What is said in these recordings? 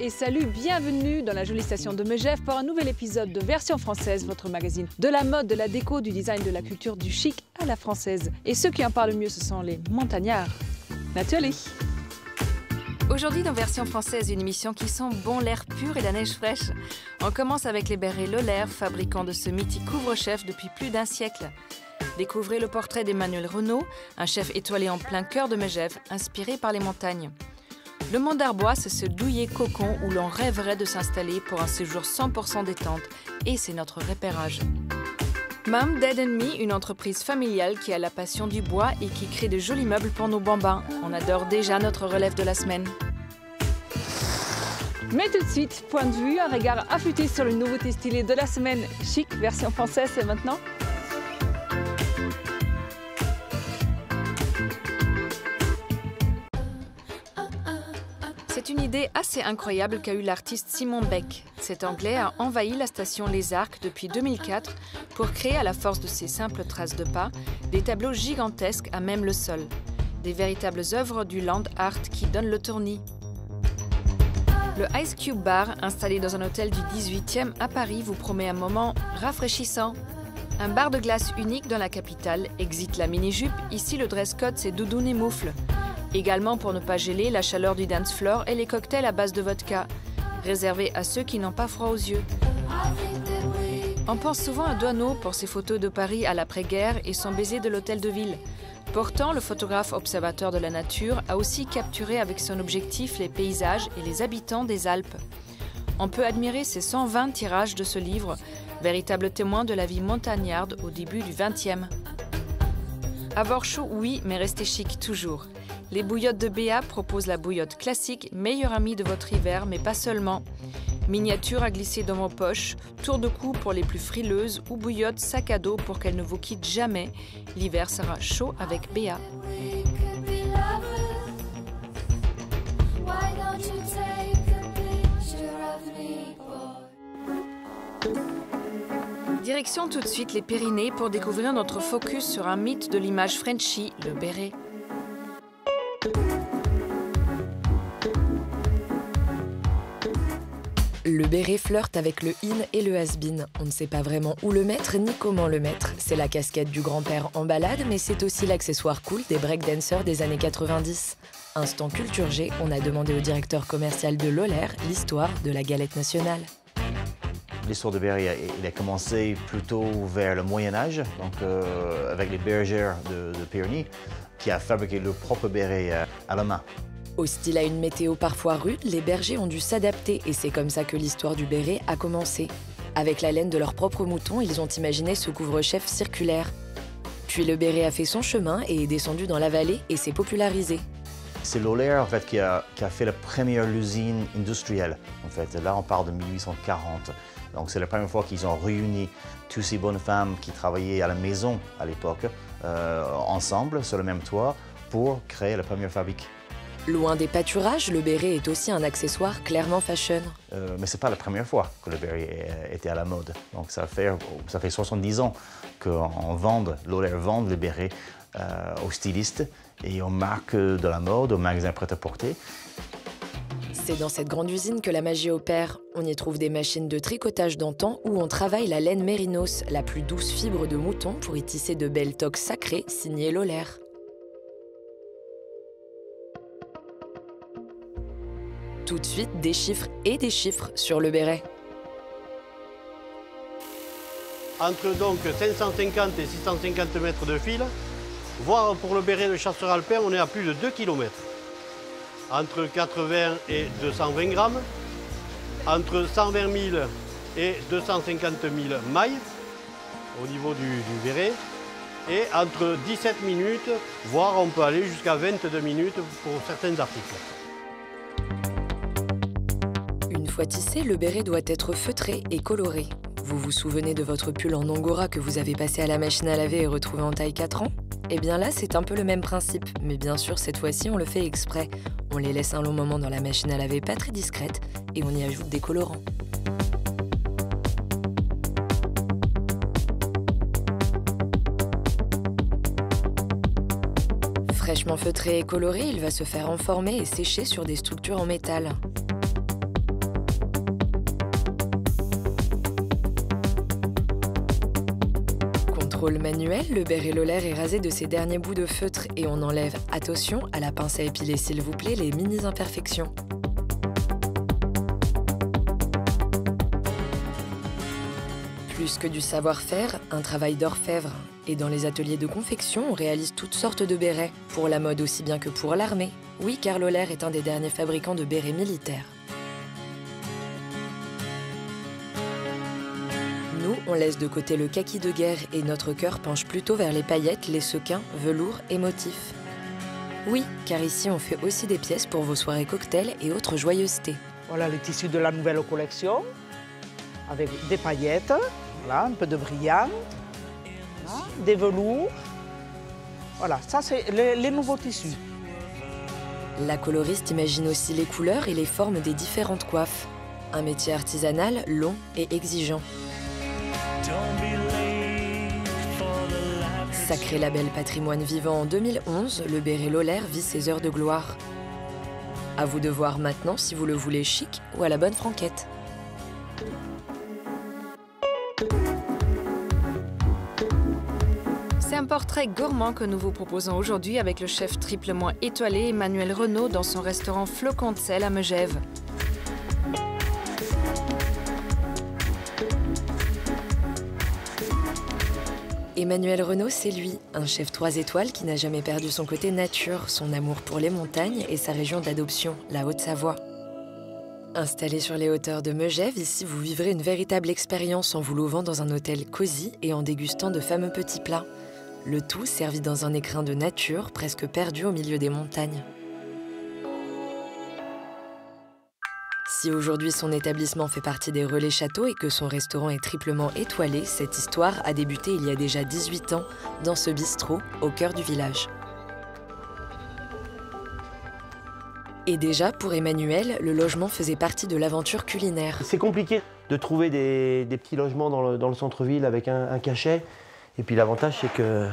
et salut, bienvenue dans la jolie station de Megève pour un nouvel épisode de Version Française, votre magazine de la mode, de la déco, du design, de la culture, du chic à la française. Et ceux qui en parlent le mieux, ce sont les montagnards. Natürlich. Aujourd'hui dans Version Française, une émission qui sent bon l'air pur et la neige fraîche. On commence avec les bérets Lohler, fabricants de ce mythique couvre-chef depuis plus d'un siècle. Découvrez le portrait d'Emmanuel Renaud, un chef étoilé en plein cœur de Megève, inspiré par les montagnes. Le Mont d'Arbois, c'est ce douillet cocon où l'on rêverait de s'installer pour un séjour 100% détente, et c'est notre repérage. Mom, Dad & Me, une entreprise familiale qui a la passion du bois et qui crée de jolis meubles pour nos bambins. On adore déjà notre relève de la semaine. Mais tout de suite, point de vue, un regard affûté sur le nouveauté stylée de la semaine. Chic, Version Française, c'est maintenant. C'est une idée assez incroyable qu'a eue l'artiste Simon Beck. Cet Anglais a envahi la station Les Arcs depuis 2004 pour créer, à la force de ses simples traces de pas, des tableaux gigantesques à même le sol. Des véritables œuvres du land art qui donnent le tournis. Le Ice Cube Bar, installé dans un hôtel du 18e à Paris, vous promet un moment rafraîchissant. Un bar de glace unique dans la capitale, exit la mini-jupe, ici le dress code c'est doudoune et moufle. Également pour ne pas geler la chaleur du dance floor et les cocktails à base de vodka, réservés à ceux qui n'ont pas froid aux yeux. On pense souvent à Doisneau pour ses photos de Paris à l'après-guerre et son baiser de l'hôtel de ville. Pourtant, le photographe observateur de la nature a aussi capturé avec son objectif les paysages et les habitants des Alpes. On peut admirer ses 120 tirages de ce livre, véritable témoin de la vie montagnarde au début du XXe. Avoir chaud, oui, mais rester chic toujours. Les bouillottes de Béa proposent la bouillotte classique, meilleure amie de votre hiver, mais pas seulement. Miniature à glisser dans vos poches, tour de cou pour les plus frileuses ou bouillotte sac à dos pour qu'elle ne vous quitte jamais. L'hiver sera chaud avec Béa. Direction tout de suite les Pyrénées pour découvrir notre focus sur un mythe de l'image Frenchy, le béret. Le béret flirte avec le in et le has-been. On ne sait pas vraiment où le mettre ni comment le mettre. C'est la casquette du grand-père en balade, mais c'est aussi l'accessoire cool des breakdancers des années 90. Instant culture G, on a demandé au directeur commercial de Lohler l'histoire de la galette nationale. L'histoire de béret, il a commencé plutôt vers le Moyen-Âge, donc avec les bergères de Pyrénées, qui a fabriqué leur propre béret à la main. Hostile à une météo parfois rude, les bergers ont dû s'adapter et c'est comme ça que l'histoire du béret a commencé. Avec la laine de leurs propres moutons, ils ont imaginé ce couvre-chef circulaire. Puis le béret a fait son chemin et est descendu dans la vallée et s'est popularisé. C'est Lohler en fait, qui a fait la première usine industrielle. En fait. Là, on parle de 1840. Donc c'est la première fois qu'ils ont réuni toutes ces bonnes femmes qui travaillaient à la maison à l'époque, ensemble, sur le même toit, pour créer la première fabrique. Loin des pâturages, le béret est aussi un accessoire clairement fashion. Mais ce n'est pas la première fois que le béret était à la mode. Donc ça fait 70 ans qu'on Lohler vend les bérets aux stylistes et aux marques de la mode, aux magasins prêt-à-porter. C'est dans cette grande usine que la magie opère. On y trouve des machines de tricotage d'antan où on travaille la laine mérinos, la plus douce fibre de mouton pour y tisser de belles toques sacrées signées Lohler. Tout de suite, des chiffres et des chiffres sur le béret. Entre donc 550 et 650 mètres de fil, voire pour le béret de chasseur alpin, on est à plus de 2 km. Entre 80 et 220 grammes, entre 120 000 et 250 000 mailles au niveau du béret, et entre 17 minutes, voire on peut aller jusqu'à 22 minutes pour certains articles. Une fois tissé, le béret doit être feutré et coloré. Vous vous souvenez de votre pull en angora que vous avez passé à la machine à laver et retrouvé en taille 4 ans? Eh bien là, c'est un peu le même principe, mais bien sûr, cette fois-ci, on le fait exprès. On les laisse un long moment dans la machine à laver pas très discrète et on y ajoute des colorants. Fraîchement feutré et coloré, il va se faire enformer et sécher sur des structures en métal. Contrôle manuel, le béret Lohler est rasé de ses derniers bouts de feutre et on enlève, attention, à la pince à épiler s'il vous plaît, les mini-imperfections. Plus que du savoir-faire, un travail d'orfèvre. Et dans les ateliers de confection, on réalise toutes sortes de bérets, pour la mode aussi bien que pour l'armée. Oui, car Lohler est un des derniers fabricants de bérets militaires. Nous, on laisse de côté le kaki de guerre et notre cœur penche plutôt vers les paillettes, les sequins, velours et motifs. Oui, car ici on fait aussi des pièces pour vos soirées cocktails et autres joyeusetés. Voilà les tissus de la nouvelle collection, avec des paillettes, voilà, un peu de brillant, voilà, des velours. Voilà, ça c'est les nouveaux tissus. La coloriste imagine aussi les couleurs et les formes des différentes coiffes. Un métier artisanal, long et exigeant. Sacré label patrimoine vivant en 2011, le béret Lohler vit ses heures de gloire. À vous de voir maintenant si vous le voulez chic ou à la bonne franquette. C'est un portrait gourmand que nous vous proposons aujourd'hui avec le chef triplement étoilé Emmanuel Renaud dans son restaurant Flocon de sel à Megève. Emmanuel Renaud, c'est lui, un chef 3 étoiles qui n'a jamais perdu son côté nature, son amour pour les montagnes et sa région d'adoption, la Haute-Savoie. Installé sur les hauteurs de Megève, ici vous vivrez une véritable expérience en vous louvant dans un hôtel cosy et en dégustant de fameux petits plats. Le tout servi dans un écrin de nature presque perdu au milieu des montagnes. Si aujourd'hui son établissement fait partie des relais châteaux et que son restaurant est triplement étoilé, cette histoire a débuté il y a déjà 18 ans dans ce bistrot au cœur du village. Et déjà, pour Emmanuel, le logement faisait partie de l'aventure culinaire. C'est compliqué de trouver des petits logements dans le centre-ville avec un cachet. Et puis l'avantage, c'est que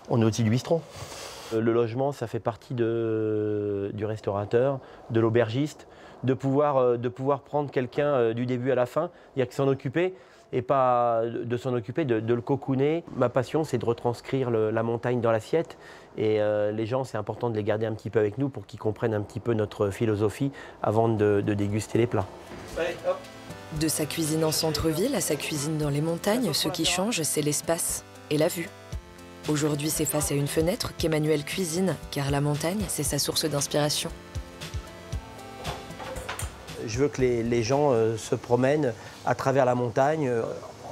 on est au-dessus du bistrot. Le logement, ça fait partie du restaurateur, de l'aubergiste, de pouvoir prendre quelqu'un du début à la fin, il n'y a que s'en occuper, et pas de s'en occuper, de le cocooner. Ma passion, c'est de retranscrire la montagne dans l'assiette, et les gens, c'est important de les garder un petit peu avec nous pour qu'ils comprennent un petit peu notre philosophie avant de déguster les plats. Allez, hop. De sa cuisine en centre-ville à sa cuisine dans les montagnes, ce qui change, c'est l'espace et la vue. Aujourd'hui, c'est face à une fenêtre qu'Emmanuel cuisine, car la montagne, c'est sa source d'inspiration. Je veux que les gens se promènent à travers la montagne,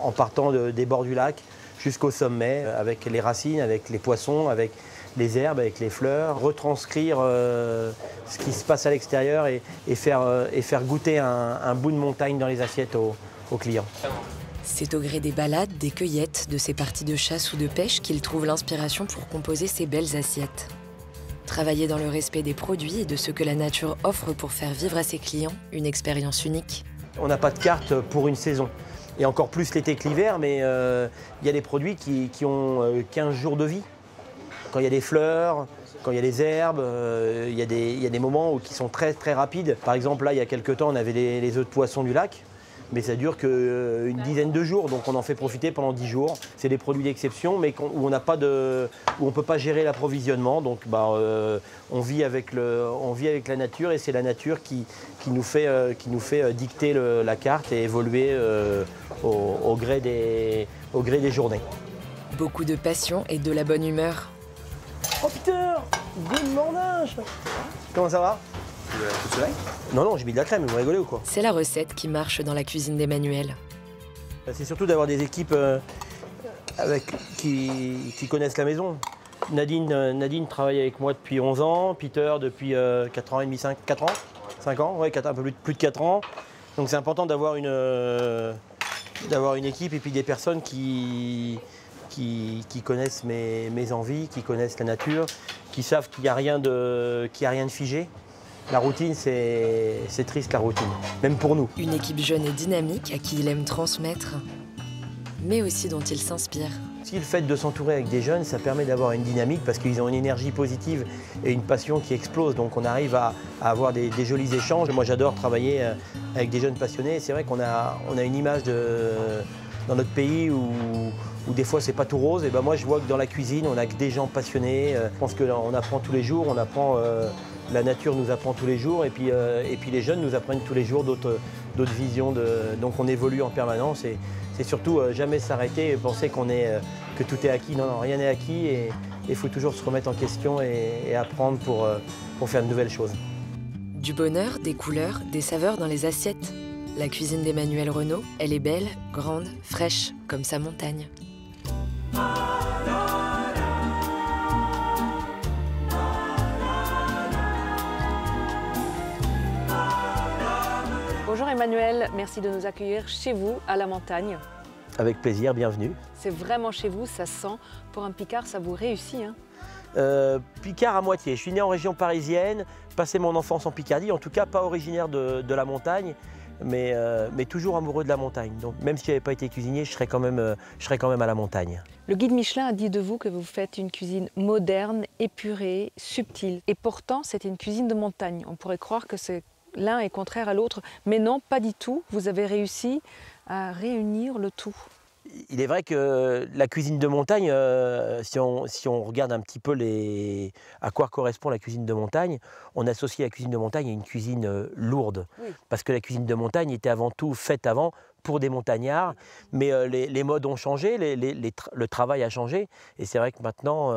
en partant des bords du lac jusqu'au sommet, avec les racines, avec les poissons, avec les herbes, avec les fleurs, retranscrire ce qui se passe à l'extérieur et faire goûter un bout de montagne dans les assiettes aux clients. C'est au gré des balades, des cueillettes, de ses parties de chasse ou de pêche qu'il trouve l'inspiration pour composer ses belles assiettes. Travailler dans le respect des produits et de ce que la nature offre pour faire vivre à ses clients une expérience unique. On n'a pas de carte pour une saison, et encore plus l'été que l'hiver, mais il y a des produits qui ont 15 jours de vie. Quand il y a des fleurs, quand il y a des herbes, il y a des moments qui sont très très rapides. Par exemple, là, il y a quelques temps, on avait les œufs de poisson du lac. Mais ça dure qu'une dizaine de jours, donc on en fait profiter pendant 10 jours. C'est des produits d'exception, mais où on ne peut pas gérer l'approvisionnement. Donc on vit avec la nature, et c'est la nature qui nous fait dicter la carte et évoluer au gré des journées. Beaucoup de passion et de la bonne humeur. Oh Peter, good morning. Comment ça va? Tout de soleil? Non, j'ai mis de la crème, vous rigolez ou quoi? C'est la recette qui marche dans la cuisine d'Emmanuel. C'est surtout d'avoir des équipes qui connaissent la maison. Nadine travaille avec moi depuis 11 ans, Peter depuis 4 ans et demi, 5 ans, ouais, un peu plus de 4 ans. Donc c'est important d'avoir une équipe et puis des personnes qui connaissent mes envies, qui connaissent la nature, qui savent qu'il n'y a rien de figé. La routine, c'est triste, la routine, même pour nous. Une équipe jeune et dynamique à qui il aime transmettre, mais aussi dont il s'inspire. Si le fait de s'entourer avec des jeunes, ça permet d'avoir une dynamique parce qu'ils ont une énergie positive et une passion qui explose. Donc on arrive à avoir des jolis échanges. Moi, j'adore travailler avec des jeunes passionnés. C'est vrai qu'on a une image dans notre pays où des fois c'est pas tout rose, et ben moi je vois que dans la cuisine on a que des gens passionnés. Je pense qu'on apprend tous les jours, on apprend, la nature nous apprend tous les jours, et puis les jeunes nous apprennent tous les jours d'autres visions. Donc on évolue en permanence, et c'est surtout jamais s'arrêter et penser que tout est acquis. Non, non, rien n'est acquis, et il faut toujours se remettre en question et apprendre pour faire de nouvelles choses. Du bonheur, des couleurs, des saveurs dans les assiettes. La cuisine d'Emmanuel Renaud, elle est belle, grande, fraîche, comme sa montagne. Bonjour Emmanuel, merci de nous accueillir chez vous, à la montagne. Avec plaisir, bienvenue. C'est vraiment chez vous, ça sent. Pour un Picard, ça vous réussit, hein? Picard à moitié. Je suis né en région parisienne, passé mon enfance en Picardie, en tout cas pas originaire de la montagne, mais toujours amoureux de la montagne. Donc même si je n'avais pas été cuisinier, je serais quand même à la montagne. Le guide Michelin a dit de vous que vous faites une cuisine moderne, épurée, subtile. Et pourtant, c'est une cuisine de montagne. On pourrait croire que l'un est contraire à l'autre, mais non, pas du tout. Vous avez réussi à réunir le tout. Il est vrai que la cuisine de montagne, si on regarde un petit peu à quoi correspond la cuisine de montagne, on associe la cuisine de montagne à une cuisine lourde. Oui. Parce que la cuisine de montagne était avant tout faite avant pour des montagnards, mais les modes ont changé, le travail a changé, et c'est vrai que maintenant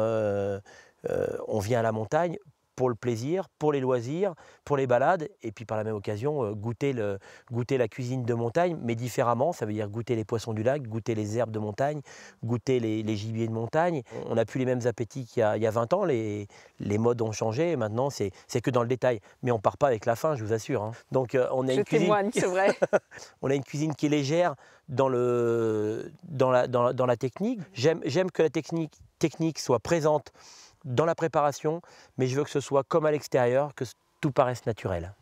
on vient à la montagne pour le plaisir, pour les loisirs, pour les balades, et puis par la même occasion goûter la cuisine de montagne, mais différemment. Ça veut dire goûter les poissons du lac, goûter les herbes de montagne, goûter les gibiers de montagne. On n'a plus les mêmes appétits qu'il y a 20 ans, les modes ont changé, maintenant c'est que dans le détail. Mais on ne part pas avec la faim, je vous assure, hein. Donc on a une cuisine... témoigne, c'est vrai. On a une cuisine qui est légère dans la technique. J'aime que la technique soit présente dans la préparation, mais je veux que ce soit comme à l'extérieur, que tout paraisse naturel.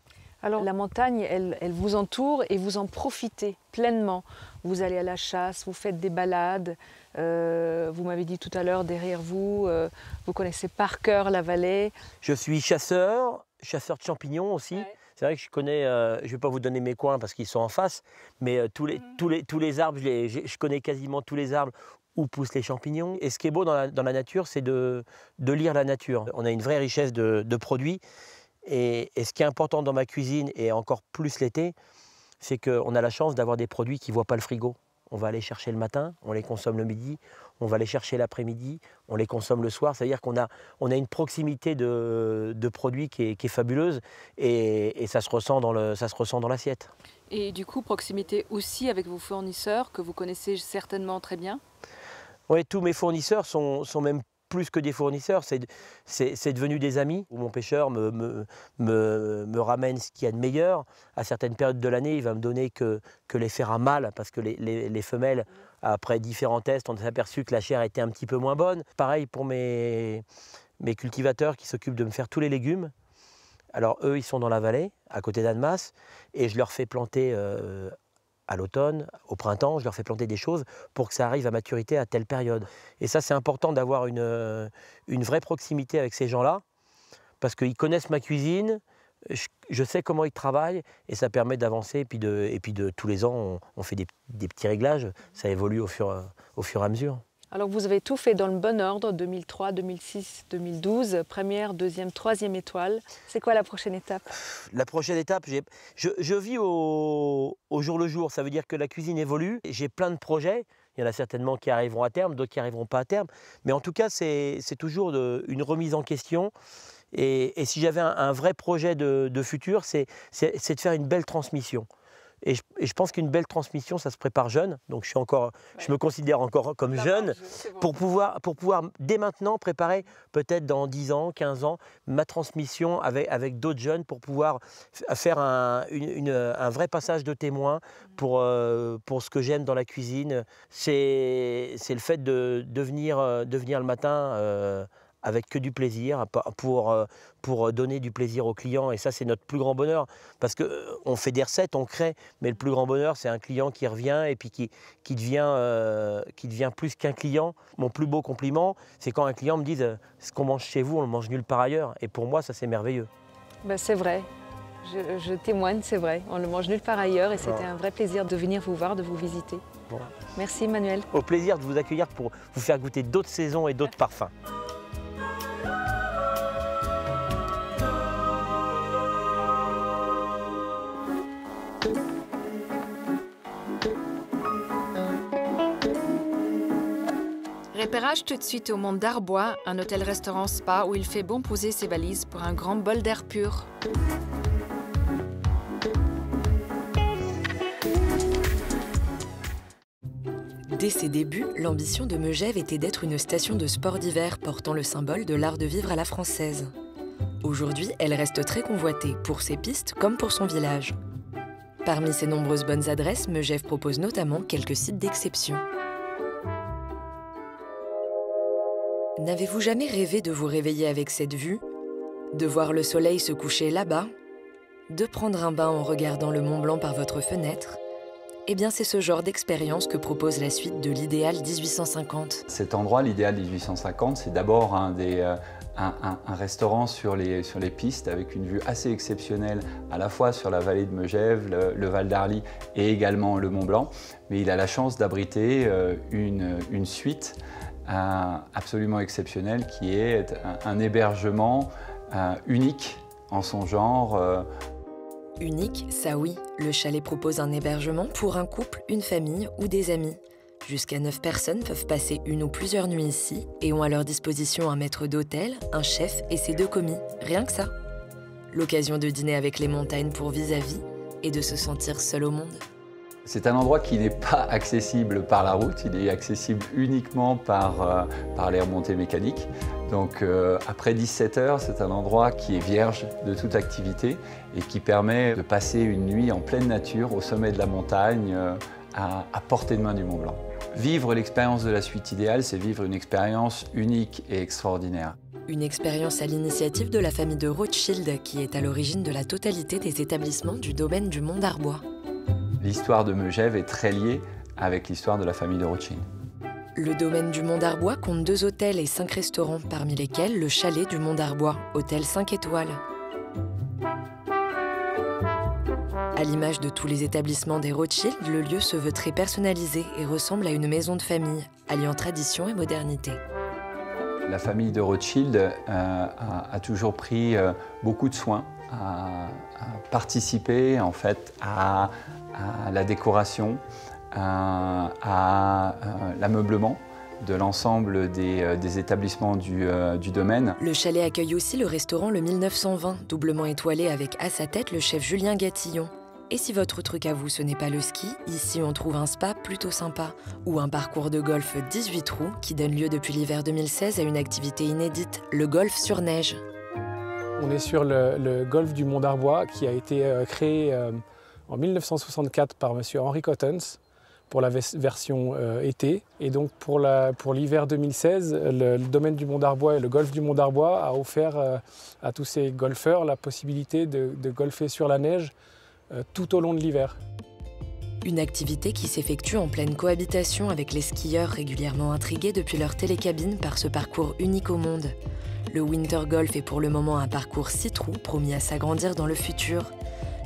Alors la montagne, elle vous entoure et vous en profitez pleinement. Vous allez à la chasse, vous faites des balades, vous m'avez dit tout à l'heure derrière vous, vous connaissez par cœur la vallée. Je suis chasseur de champignons aussi. Ouais. C'est vrai que je connais, je ne vais pas vous donner mes coins parce qu'ils sont en face, mais tous les arbres, je connais quasiment tous les arbres où poussent les champignons. Et ce qui est beau dans la nature, c'est de lire la nature. On a une vraie richesse de produits. Et ce qui est important dans ma cuisine, et encore plus l'été, c'est qu'on a la chance d'avoir des produits qui ne voient pas le frigo. On va aller chercher le matin, on les consomme le midi, on va les chercher l'après-midi, on les consomme le soir. C'est-à-dire qu'on a une proximité de produits qui est fabuleuse, et ça se ressent dans l'assiette. Et du coup, proximité aussi avec vos fournisseurs, que vous connaissez certainement très bien? Oui, tous mes fournisseurs sont même plus que des fournisseurs, c'est devenu des amis. Mon pêcheur me ramène ce qu'il y a de meilleur. À certaines périodes de l'année, il va me donner que les fers à mâle, parce que les femelles, après différents tests, on s'est aperçu que la chair était un petit peu moins bonne. Pareil pour mes cultivateurs qui s'occupent de me faire tous les légumes. Alors eux, ils sont dans la vallée, à côté d'Annemasse, et je leur fais planter à l'automne, au printemps, je leur fais planter des choses pour que ça arrive à maturité à telle période. Et ça, c'est important d'avoir une vraie proximité avec ces gens-là, parce qu'ils connaissent ma cuisine, je sais comment ils travaillent, et ça permet d'avancer. Et puis tous les ans, on fait des petits réglages, ça évolue au fur et à mesure. Alors vous avez tout fait dans le bon ordre, 2003, 2006, 2012, première, deuxième, troisième étoile. C'est quoi la prochaine étape? La prochaine étape, je vis au jour le jour, ça veut dire que la cuisine évolue. J'ai plein de projets, il y en a certainement qui arriveront à terme, d'autres qui n'arriveront pas à terme. Mais en tout cas, c'est toujours une remise en question. Et si j'avais un vrai projet de futur, c'est de faire une belle transmission. Et je pense qu'une belle transmission, ça se prépare jeune. Donc je me considère encore comme jeune pour pouvoir dès maintenant préparer peut-être dans 10 ans, 15 ans, ma transmission avec d'autres jeunes pour pouvoir faire un vrai passage de témoin pour ce que j'aime dans la cuisine. C'est le fait de venir le matin avec que du plaisir, pour donner du plaisir aux clients. Et ça, c'est notre plus grand bonheur. Parce qu'on fait des recettes, on crée, mais le plus grand bonheur, c'est un client qui revient et puis qui devient plus qu'un client. Mon plus beau compliment, c'est quand un client me dit « ce qu'on mange chez vous, on le mange nulle part ailleurs ». Et pour moi, ça, c'est merveilleux. Ben, c'est vrai. Je témoigne, c'est vrai. On le mange nulle part ailleurs et c'était un vrai plaisir de venir vous voir, de vous visiter. Bon. Merci Manuel. Au plaisir de vous accueillir pour vous faire goûter d'autres saisons et d'autres parfums. Repérage tout de suite au Mont d'Arbois, un hôtel-restaurant spa où il fait bon poser ses valises pour un grand bol d'air pur. Dès ses débuts, l'ambition de Megève était d'être une station de sport d'hiver portant le symbole de l'art de vivre à la française. Aujourd'hui, elle reste très convoitée, pour ses pistes comme pour son village. Parmi ses nombreuses bonnes adresses, Megève propose notamment quelques sites d'exception. N'avez-vous jamais rêvé de vous réveiller avec cette vue? De voir le soleil se coucher là-bas? De prendre un bain en regardant le Mont Blanc par votre fenêtre? Eh bien, c'est ce genre d'expérience que propose la suite de l'Idéal 1850. Cet endroit, l'Idéal 1850, c'est d'abord un restaurant sur les pistes avec une vue assez exceptionnelle à la fois sur la vallée de Megève, le Val d'Arly et également le Mont Blanc. Mais il a la chance d'abriter une suite absolument exceptionnelle qui est un hébergement unique en son genre. Unique, ça oui. Le chalet propose un hébergement pour un couple, une famille ou des amis. Jusqu'à 9 personnes peuvent passer une ou plusieurs nuits ici et ont à leur disposition un maître d'hôtel, un chef et ses 2 commis. Rien que ça. L'occasion de dîner avec les montagnes pour vis-à-vis et de se sentir seul au monde. C'est un endroit qui n'est pas accessible par la route, il est accessible uniquement par les remontées mécaniques. Donc après 17 heures, c'est un endroit qui est vierge de toute activité et qui permet de passer une nuit en pleine nature au sommet de la montagne à portée de main du Mont Blanc. Vivre l'expérience de la suite idéale, c'est vivre une expérience unique et extraordinaire. Une expérience à l'initiative de la famille de Rothschild qui est à l'origine de la totalité des établissements du domaine du Mont d'Arbois. L'histoire de Megève est très liée avec l'histoire de la famille de Rothschild. Le domaine du Mont d'Arbois compte 2 hôtels et 5 restaurants, parmi lesquels le chalet du Mont d'Arbois, hôtel 5 étoiles. À l'image de tous les établissements des Rothschild, le lieu se veut très personnalisé et ressemble à une maison de famille, alliant tradition et modernité. La famille de Rothschild a toujours pris beaucoup de soin à participer en fait à la décoration, à l'ameublement de l'ensemble des établissements du domaine. Le chalet accueille aussi le restaurant Le 1920, doublement étoilé avec à sa tête le chef Julien Gatillon. Et si votre truc à vous ce n'est pas le ski, ici on trouve un spa plutôt sympa, ou un parcours de golf 18 trous qui donne lieu depuis l'hiver 2016 à une activité inédite, le golf sur neige. On est sur le golf du Mont d'Arbois qui a été créé en 1964 par M. Henry Cottens pour la version été. Et donc pour l'hiver 2016, le domaine du Mont d'Arbois et le golf du Mont d'Arbois a offert à tous ces golfeurs la possibilité de golfer sur la neige tout au long de l'hiver. Une activité qui s'effectue en pleine cohabitation avec les skieurs régulièrement intrigués depuis leur télécabine par ce parcours unique au monde. Le Winter Golf est pour le moment un parcours 6 trous promis à s'agrandir dans le futur.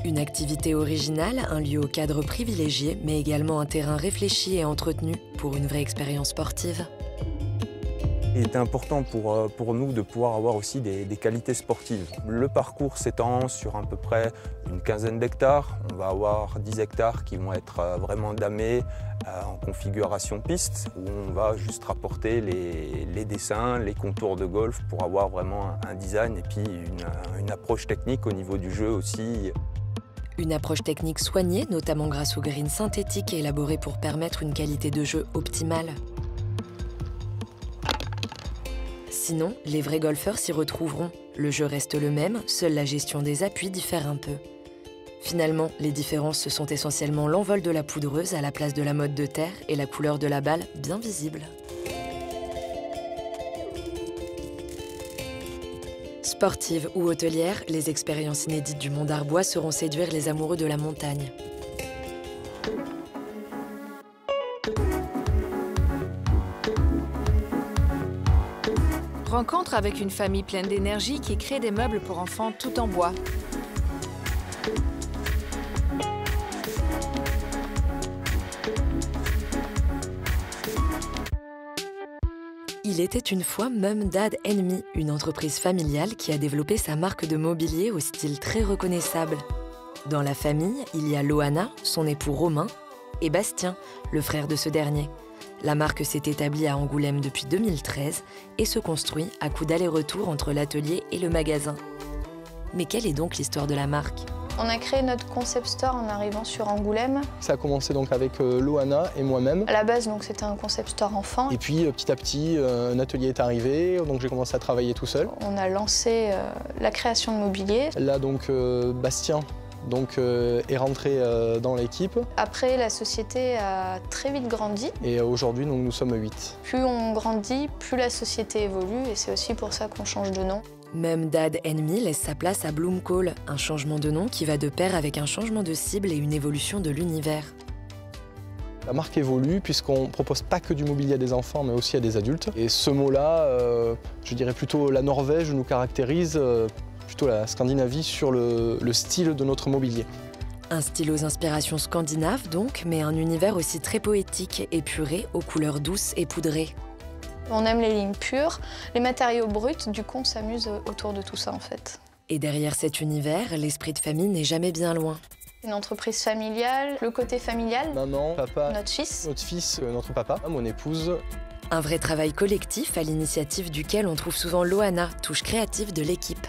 Une activité originale, un lieu au cadre privilégié, mais également un terrain réfléchi et entretenu pour une vraie expérience sportive. Il était important pour nous de pouvoir avoir aussi des qualités sportives. Le parcours s'étend sur à peu près une quinzaine d'hectares. On va avoir 10 hectares qui vont être vraiment damés en configuration piste, où on va juste rapporter les dessins, les contours de golf pour avoir vraiment un design et puis une approche technique au niveau du jeu aussi. Une approche technique soignée, notamment grâce aux greens synthétiques élaborés pour permettre une qualité de jeu optimale. Sinon, les vrais golfeurs s'y retrouveront. Le jeu reste le même, seule la gestion des appuis diffère un peu. Finalement, les différences ce sont essentiellement l'envol de la poudreuse à la place de la mode de terre et la couleur de la balle bien visible. Sportives ou hôtelières, les expériences inédites du Mont d'Arbois sauront séduire les amoureux de la montagne. Rencontre avec une famille pleine d'énergie qui crée des meubles pour enfants tout en bois. Il était une fois Mum Dad Me, une entreprise familiale qui a développé sa marque de mobilier au style très reconnaissable. Dans la famille, il y a Loana, son époux Romain, et Bastien, le frère de ce dernier. La marque s'est établie à Angoulême depuis 2013 et se construit à coups d'aller-retour entre l'atelier et le magasin. Mais quelle est donc l'histoire de la marque ? On a créé notre concept store en arrivant sur Angoulême. Ça a commencé donc avec Loana et moi-même. À la base, donc c'était un concept store enfant. Et puis petit à petit, un atelier est arrivé, donc j'ai commencé à travailler tout seul. On a lancé la création de mobilier. Là donc Bastien est rentré dans l'équipe. Après, la société a très vite grandi. Et aujourd'hui, nous sommes 8. Plus on grandit, plus la société évolue et c'est aussi pour ça qu'on change de nom. Mum Dad Me laisse sa place à Bloomcall, un changement de nom qui va de pair avec un changement de cible et une évolution de l'univers. La marque évolue puisqu'on ne propose pas que du mobilier à des enfants, mais aussi à des adultes. Et ce mot-là, je dirais plutôt la Norvège nous caractérise, plutôt la Scandinavie sur le style de notre mobilier. Un style aux inspirations scandinaves donc, mais un univers aussi très poétique, épuré, aux couleurs douces et poudrées. On aime les lignes pures, les matériaux bruts, du coup on s'amuse autour de tout ça en fait. Et derrière cet univers, l'esprit de famille n'est jamais bien loin. Une entreprise familiale, le côté familial, maman, papa, notre fils, notre papa, mon épouse. Un vrai travail collectif à l'initiative duquel on trouve souvent Loana, touche créative de l'équipe.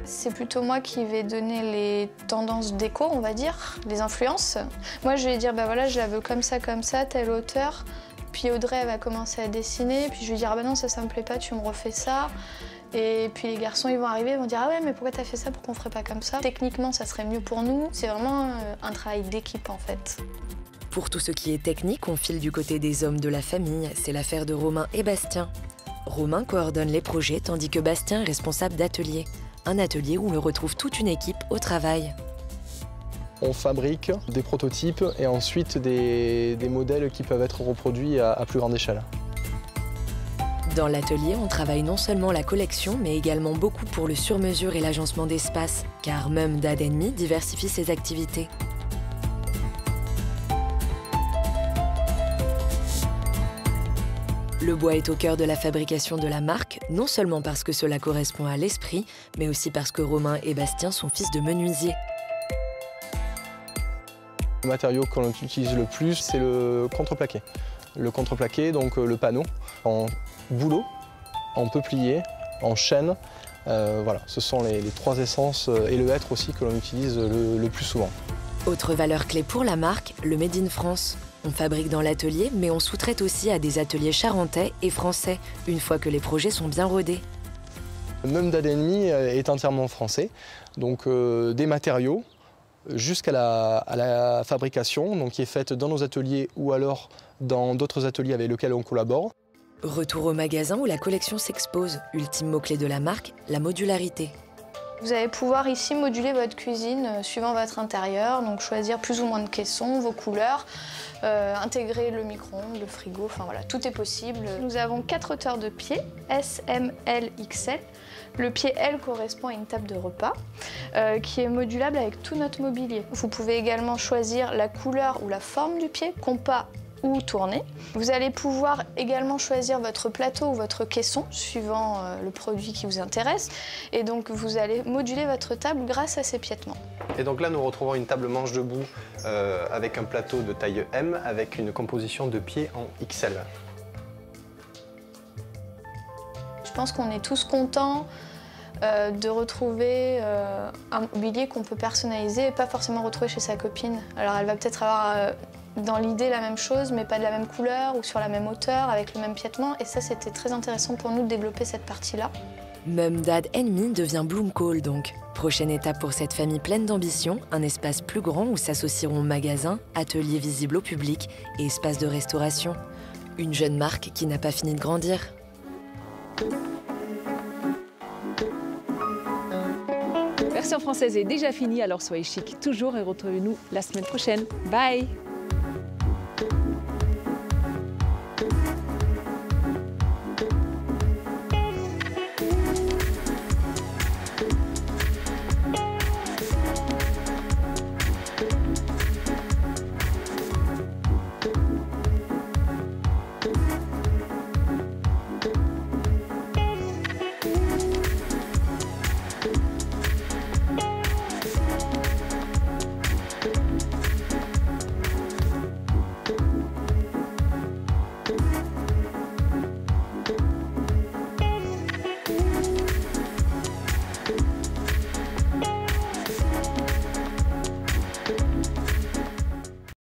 C'est plutôt moi qui vais donner les tendances déco, on va dire, les influences. Moi je vais dire, bah voilà, je la veux comme ça, telle hauteur. Puis Audrey, elle va commencer à dessiner, puis je vais dire, ah bah non, ça me plaît pas, tu me refais ça. Et puis les garçons, ils vont arriver, ils vont dire, ah ouais, mais pourquoi t'as fait ça, pourquoi on ferait pas comme ça? Techniquement, ça serait mieux pour nous. C'est vraiment un travail d'équipe, en fait. Pour tout ce qui est technique, on file du côté des hommes de la famille. C'est l'affaire de Romain et Bastien. Romain coordonne les projets, tandis que Bastien est responsable d'atelier. Un atelier où on retrouve toute une équipe au travail. On fabrique des prototypes et ensuite des modèles qui peuvent être reproduits à plus grande échelle. Dans l'atelier, on travaille non seulement la collection, mais également beaucoup pour le sur-mesure et l'agencement d'espace, car Mum Dad Me diversifie ses activités. Le bois est au cœur de la fabrication de la marque, non seulement parce que cela correspond à l'esprit, mais aussi parce que Romain et Bastien sont fils de menuisiers. Le matériau qu'on utilise le plus, c'est le contreplaqué. Le contreplaqué, donc le panneau, en bouleau, en peuplier, en chêne. Voilà, ce sont les trois essences et le hêtre aussi que l'on utilise le plus souvent. Autre valeur clé pour la marque, le Made in France. On fabrique dans l'atelier, mais on sous-traite aussi à des ateliers charentais et français, une fois que les projets sont bien rodés. Mum Dad Me est entièrement français, donc des matériaux, jusqu'à la fabrication, donc qui est faite dans nos ateliers ou alors dans d'autres ateliers avec lesquels on collabore. Retour au magasin où la collection s'expose. Ultime mot-clé de la marque, la modularité. Vous allez pouvoir ici moduler votre cuisine suivant votre intérieur, donc choisir plus ou moins de caissons, vos couleurs, intégrer le micro-ondes, le frigo, enfin voilà, tout est possible. Nous avons 4 hauteurs de pieds, S, M, L, XL. Le pied L correspond à une table de repas qui est modulable avec tout notre mobilier. Vous pouvez également choisir la couleur ou la forme du pied, compas ou tourné. Vous allez pouvoir également choisir votre plateau ou votre caisson suivant le produit qui vous intéresse. Et donc vous allez moduler votre table grâce à ces piétements. Et donc là nous retrouvons une table manche debout avec un plateau de taille M avec une composition de pieds en XL. Je pense qu'on est tous contents de retrouver un mobilier qu'on peut personnaliser et pas forcément retrouver chez sa copine. Alors elle va peut-être avoir dans l'idée la même chose, mais pas de la même couleur ou sur la même hauteur, avec le même piétement. Et ça, c'était très intéressant pour nous de développer cette partie-là. Mum Dad Me devient Bloomcall donc. Prochaine étape pour cette famille pleine d'ambition, un espace plus grand où s'associeront magasins, ateliers visibles au public et espaces de restauration. Une jeune marque qui n'a pas fini de grandir. Version française est déjà finie, alors soyez chic toujours et retrouvez-nous la semaine prochaine. Bye!